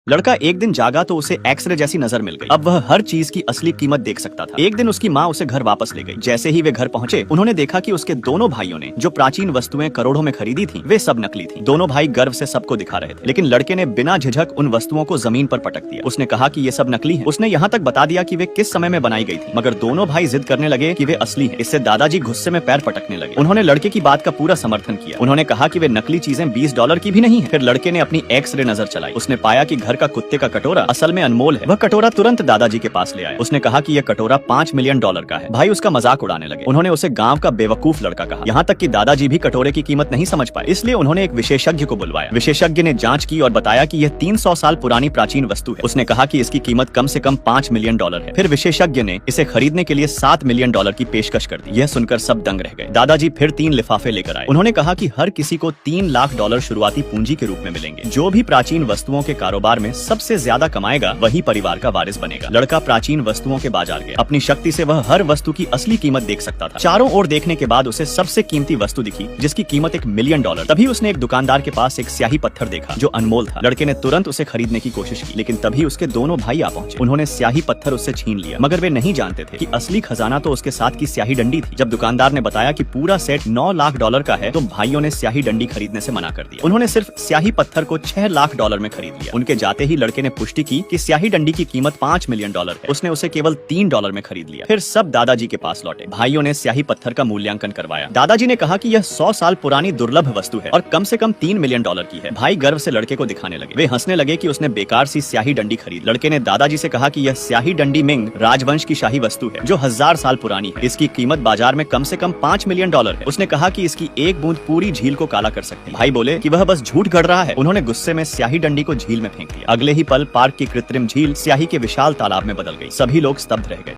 लड़का एक दिन जागा तो उसे एक्सरे जैसी नजर मिल गई। अब वह हर चीज की असली कीमत देख सकता था। एक दिन उसकी माँ उसे घर वापस ले गई। जैसे ही वे घर पहुंचे उन्होंने देखा कि उसके दोनों भाइयों ने जो प्राचीन वस्तुएं करोड़ों में खरीदी थी वे सब नकली थी। दोनों भाई गर्व से सबको दिखा रहे थे, लेकिन लड़के ने बिना झिझक उन वस्तुओं को जमीन पर पटक दिया। उसने कहा कि ये सब नकली है। उसने यहाँ तक बता दिया कि वे किस समय में बनाई गई थी, मगर दोनों भाई जिद करने लगे कि वे असली है। इससे दादाजी गुस्से में पैर पटकने लगे। उन्होंने लड़के की बात का पूरा समर्थन किया। उन्होंने कहा कि वे नकली चीजें $20 की भी नहीं है। फिर लड़के ने अपनी एक्सरे नजर चलाई। उसने पाया कि घर का कुत्ते का कटोरा असल में अनमोल है। वह कटोरा तुरंत दादाजी के पास ले आया। उसने कहा कि यह कटोरा $5 मिलियन का है। भाई उसका मजाक उड़ाने लगे। उन्होंने उसे गांव का बेवकूफ लड़का कहा। यहाँ तक कि दादाजी भी कटोरे की कीमत नहीं समझ पाए, इसलिए उन्होंने एक विशेषज्ञ को बुलवाया। विशेषज्ञ ने जांच की और बताया कि यह 300 साल पुरानी प्राचीन वस्तु है। उसने कहा कि इसकी कीमत कम से कम $5 मिलियन है। फिर विशेषज्ञ ने इसे खरीदने के लिए $7 मिलियन की पेशकश कर दी। यह सुनकर सब दंग रह गए। दादाजी फिर 3 लिफाफे लेकर आए। उन्होंने कहा कि हर किसी को $3 लाख शुरुआती पूंजी के रूप में मिलेंगे। जो भी प्राचीन वस्तुओं के कारोबार में सबसे ज्यादा कमाएगा वही परिवार का वारिस बनेगा। लड़का प्राचीन वस्तुओं के बाजार गया। अपनी शक्ति से वह हर वस्तु की असली कीमत देख सकता था। चारों ओर देखने के बाद उसे सबसे कीमती वस्तु दिखी जिसकी कीमत $1 मिलियन। तभी उसने एक दुकानदार के पास एक स्याही पत्थर देखा जो अनमोल था। लड़के ने तुरंत उसे खरीदने की कोशिश की, लेकिन तभी उसके दोनों भाई आ पहुंचे। उन्होंने स्याही पत्थर उससे छीन लिया, मगर वे नहीं जानते थे कि असली खजाना तो उसके साथ की स्याही डंडी थी। जब दुकानदार ने बताया कि पूरा सेट $9 लाख का है, तो भाइयों ने स्याही डंडी खरीदने से मना कर दिया। उन्होंने सिर्फ स्याही पत्थर को $6 लाख में खरीद लिया। उनके जाते ही लड़के ने पुष्टि की कि स्याही डंडी की कीमत $5 मिलियन है। उसने उसे केवल $3 में खरीद लिया। फिर सब दादाजी के पास लौटे। भाइयों ने स्याही पत्थर का मूल्यांकन करवाया। दादाजी ने कहा कि यह 100 साल पुरानी दुर्लभ वस्तु है और कम से कम $3 मिलियन की है। भाई गर्व से लड़के को दिखाने लगे। वे हंसने लगे कि उसने बेकार सी स्याही डंडी खरीद। लड़के ने दादाजी से कहा कि यह स्याही डंडी मिंग राजवंश की शाही वस्तु है जो 1000 साल पुरानी है। इसकी कीमत बाजार में कम से कम $5 मिलियन है। उसने कहा कि इसकी एक बूंद पूरी झील को काला कर सकती है। भाई बोले कि वह बस झूठ गढ़ रहा है। उन्होंने गुस्से में स्याही डंडी को झील में फेंक दिया। अगले ही पल पार्क की कृत्रिम झील स्याही के विशाल तालाब में बदल गई। सभी लोग स्तब्ध रह गए।